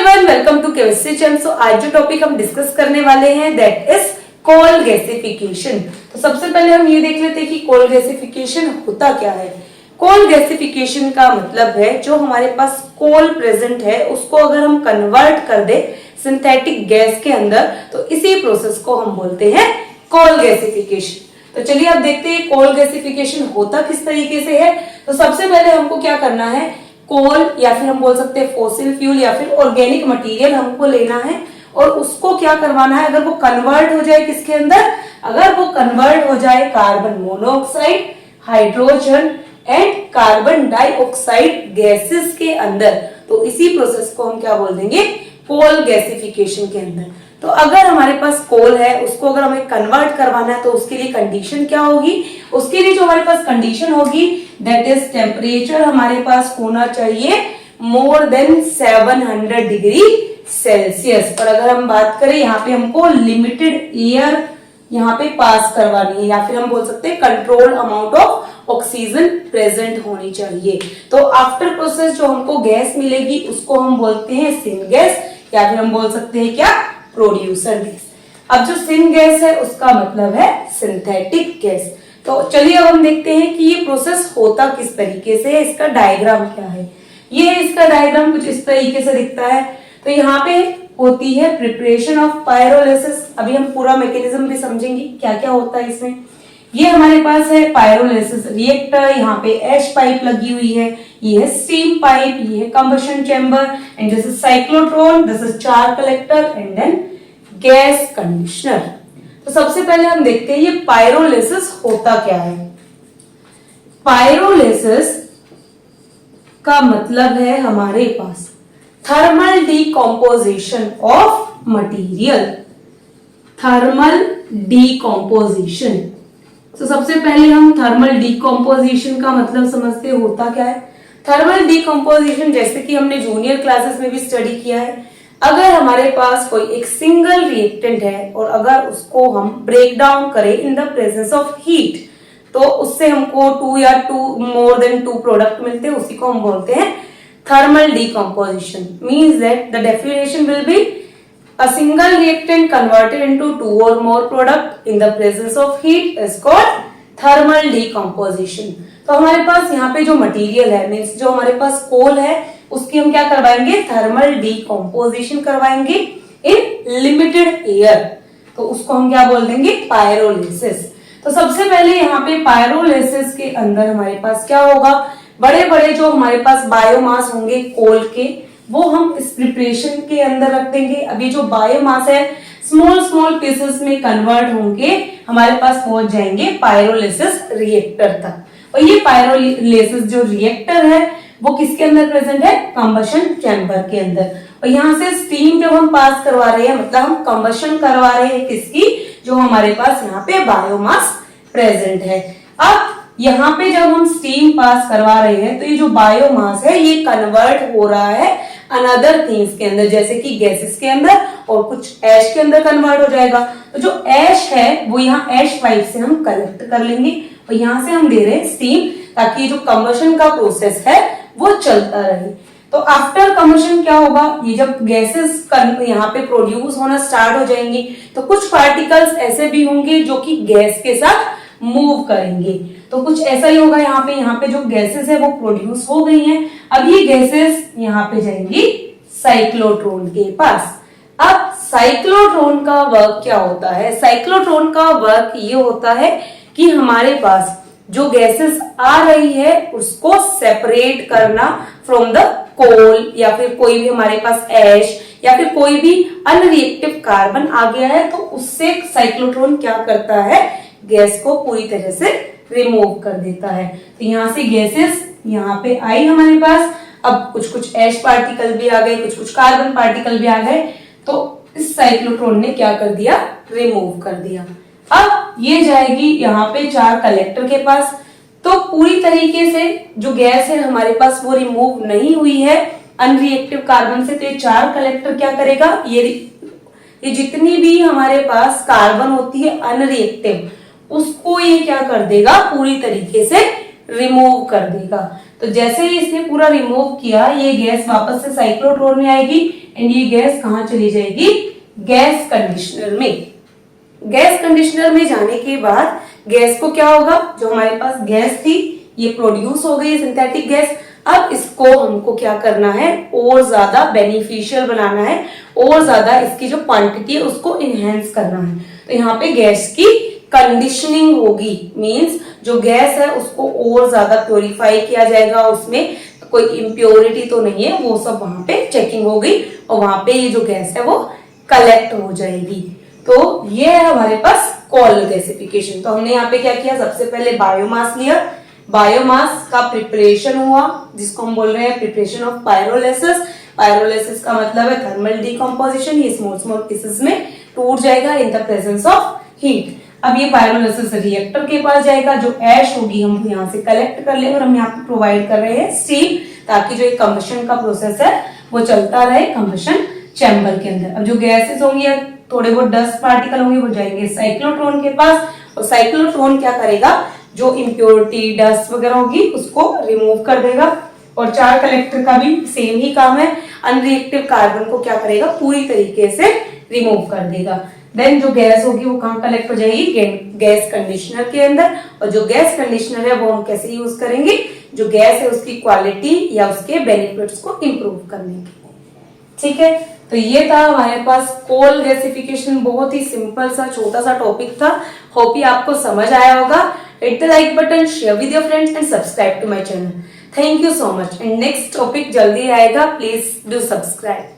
Everyone, welcome to chemistry channel. So आज जो topic हम डिस्कस करने वाले हैं दैट इज कोल गैसिफिकेशन। तो सबसे पहले हम ये देख लेते हैं कि कोल गैसिफिकेशन होता क्या है। कोल गैसिफिकेशन का मतलब है जो हमारे पास कोल प्रेजेंट है उसको अगर हम कन्वर्ट कर दे सिंथेटिक गैस के अंदर तो इसी प्रोसेस को हम बोलते हैं कोल गैसिफिकेशन। तो चलिए अब देखते हैं कोल गैसिफिकेशन होता किस तरीके से है। तो सबसे पहले हमको क्या करना है, कोल या फिर हम बोल सकते हैं फॉसिल फ्यूल या फिर ऑर्गेनिक मटेरियल हमको लेना है और उसको क्या करवाना है, अगर वो कन्वर्ट हो जाए किसके अंदर, अगर वो कन्वर्ट हो जाए carbon monoxide, hydrogen and carbon dioxide gases के अंदर, तो इसी प्रोसेस को हम क्या बोल देंगे, कोल गैसिफिकेशन के अंदर। तो अगर हमारे पास कोल है उसको अगर हमें कन्वर्ट करवाना है तो उसके लिए कंडीशन क्या होगी, उसके लिए जो हमारे पास कंडीशन होगी दैट इज टेम्परेचर हमारे पास होना चाहिए मोर देन 700 डिग्री सेल्सियस। और अगर हम बात करें यहाँ पे हमको लिमिटेड एयर यहाँ पे पास करवानी है या फिर हम बोल सकते हैं control amount of oxygen present होनी चाहिए। तो आफ्टर प्रोसेस जो हमको गैस मिलेगी उसको हम बोलते हैं सिन गैस या फिर हम बोल सकते हैं क्या, प्रोड्यूसर गैस। अब जो सिन गैस है उसका मतलब है सिंथेटिक गैस। तो चलिए अब हम देखते हैं कि ये प्रोसेस होता किस तरीके से है, इसका डायग्राम क्या है। ये इसका डायग्राम कुछ इस तरीके से दिखता है। तो यहाँ पे होती है प्रिपरेशन ऑफ पायरोलिसिस। अभी हम पूरा मैकेनिज्म भी समझेंगे क्या क्या होता है इसमें। ये हमारे पास है पायरोलिसिस रिएक्टर, यहाँ पे एश पाइप लगी हुई है, ये है स्टीम पाइप, ये है combustion chamber and this is cyclotron, this is char collector and then gas conditioner. तो सबसे पहले हम देखते हैं ये पायरोलिसिस होता क्या है। पायरोलिसिस का मतलब है हमारे पास thermal decomposition of material, thermal decomposition. तो सबसे पहले हम थर्मल डीकॉम्पोजिशन का मतलब समझते होता क्या है। थर्मल डीकॉम्पोजिशन जैसे कि हमने जूनियर क्लासेस में भी स्टडी किया है, अगर हमारे पास कोई एक सिंगल रिएक्टेंट है और अगर उसको हम ब्रेक डाउन करें in the presence of heat तो उससे हमको मोर देन टू प्रोडक्ट मिलते हैं, उसी को हम बोलते हैं thermal decomposition. Means that the definition will be a single reactant converted into two or more product in the presence of heat is called thermal decomposition। तो हमारे पास यहाँ पे जो मटेरियल है मीन्स जो हमारे पास कोल है उसकी हम क्या करवाएंगे, थर्मल डीकॉम्पोजिशन करवाएंगे इन लिमिटेड एयर, तो उसको हम क्या बोल देंगे, पायरोलिसिस। तो सबसे पहले यहाँ पे पायरोलिसिस के अंदर हमारे पास क्या होगा, बड़े बड़े जो हमारे पास बायोमास होंगे कोल के वो हम इस प्रिपरेशन के अंदर रख देंगे। अभी जो बायोमास है स्मॉल स्मॉल पीसेस में कन्वर्ट होंगे, हमारे पास पहुंच जाएंगे पायरोलिसिस रिएक्टर तक। और ये पायरोलिसिस जो रिएक्टर है वो किसके अंदर प्रेजेंट है, कंबशन चैम्बर के अंदर। और यहाँ से स्टीम जब हम पास करवा रहे हैं मतलब हम कंबशन करवा रहे हैं किसकी, जो हमारे पास यहाँ पे बायोमास प्रेजेंट है। अब यहाँ पे जब हम स्टीम पास करवा रहे हैं तो ये जो बायोमास है ये कन्वर्ट हो रहा है अनदर थिंग्स के अंदर, जैसे कि गैसेस के अंदर और कुछ ऐश के अंदर कन्वर्ट हो जाएगा। तो जो ऐश है वो यहाँ ऐश पाइप से हम कलेक्ट कर लेंगे और यहाँ से हम दे रहे हैं स्टीम ताकि जो कंबशन का प्रोसेस है वो चलता रहे। तो आफ्टर कंबशन क्या होगा, ये जब गैसेस यहाँ पे प्रोड्यूस होना स्टार्ट हो जाएंगी तो कुछ पार्टिकल्स ऐसे भी होंगे जो कि गैस के साथ मूव करेंगे। तो कुछ ऐसा ही होगा, यहाँ पे जो गैसेस है वो प्रोड्यूस हो गई हैं। अब ये गैसेस यहाँ पे जाएंगी साइक्लोट्रॉन के पास। अब साइक्लोट्रॉन का वर्क क्या होता है, साइक्लोट्रॉन का वर्क ये होता है कि हमारे पास जो गैसेस आ रही है उसको सेपरेट करना फ्रॉम द कोल या फिर कोई भी हमारे पास ऐश या फिर कोई भी अनरिएक्टिव कार्बन आ गया है तो उससे साइक्लोट्रॉन क्या करता है, गैस को पूरी तरह से रिमूव कर देता है। तो यहाँ से गैसेस यहाँ पे आई हमारे पास, अब कुछ कुछ ऐश पार्टिकल भी आ गए, कुछ कुछ कार्बन पार्टिकल भी आ गए, तो इस साइक्लोट्रॉन ने क्या कर दिया, रिमूव कर दिया। अब ये जाएगी यहाँ पे चार कलेक्टर के पास। तो पूरी तरीके से जो गैस है हमारे पास वो रिमूव नहीं हुई है अनरिएक्टिव कार्बन से, तो ये चार कलेक्टर क्या करेगा, ये जितनी भी हमारे पास कार्बन होती है अनरिएक्टिव उसको ये क्या कर देगा, पूरी तरीके से रिमूव कर देगा। तो जैसे ही इसने पूरा रिमूव किया ये गैस वापस से साइक्लोट्रॉन में आएगी एंड ये गैस कहाँ चली जाएगी, गैस कंडीशनर में। गैस कंडीशनर में जाने के बाद गैस को क्या होगा, जो हमारे पास गैस थी ये प्रोड्यूस हो गई सिंथेटिक गैस। अब इसको हमको क्या करना है, और ज्यादा बेनिफिशियल बनाना है, और ज्यादा इसकी जो क्वांटिटी है उसको इनहेंस करना है। तो यहाँ पे गैस की कंडीशनिंग होगी, मींस जो गैस है उसको और ज्यादा प्योरीफाई किया जाएगा, उसमें कोई इम्प्योरिटी तो नहीं है, वो सब वहां पे चेकिंग होगी और वहां पे ये जो गैस है वो कलेक्ट हो जाएगी। तो ये है हमारे पास कोल गैसिफिकेशन। तो हमने यहाँ पे क्या किया, सबसे पहले बायोमास लिया, बायोमास का प्रिपरेशन हुआ जिसको हम बोल रहे हैं प्रिपरेशन ऑफ पायरोलिसिस। पायरोलिसिस का मतलब है थर्मल डिकम्पोजिशन, ये स्मॉल स्मॉल पीसेस में टूट जाएगा in the presence of heat. अब ये पायरोलिसिस रिएक्टर के पास जाएगा, जो ऐश होगी हम यहाँ से कलेक्ट कर लेंगे और हम यहाँ पे प्रोवाइड कर रहे हैं स्टीम, ताकि जो एक कंबशन का प्रोसेस है वो चलता रहे कंबशन चैम्बर के अंदर। अब जो गैसेस होंगी या थोड़े बहुत डस्ट पार्टिकल होंगे वो जाएंगे साइक्लोट्रॉन के पास, और साइक्लोट्रॉन क्या करेगा, जो इम्प्योरिटी डस्ट वगैरह होगी उसको रिमूव कर देगा। और चार कलेक्टर का भी सेम ही काम है, अनरिएक्टिव कार्बन को क्या करेगा, पूरी तरीके से रिमूव कर देगा। देन जो गैस होगी वो कहाँ कलेक्ट हो जाएगी, गैस कंडीशनर के अंदर। और जो गैस कंडीशनर है वो हम कैसे यूज करेंगे, जो गैस है उसकी क्वालिटी या उसके बेनिफिट्स को इंप्रूव करने के लिए। ठीक है, तो ये था हमारे पास कोल गैसिफिकेशन, बहुत ही सिंपल सा छोटा सा टॉपिक था। होप ही आपको समझ आया होगा। Hit the like button, share with your friends and subscribe to my channel. Thank you so much. And next topic जल्दी आएगा, प्लीज डू सब्सक्राइब।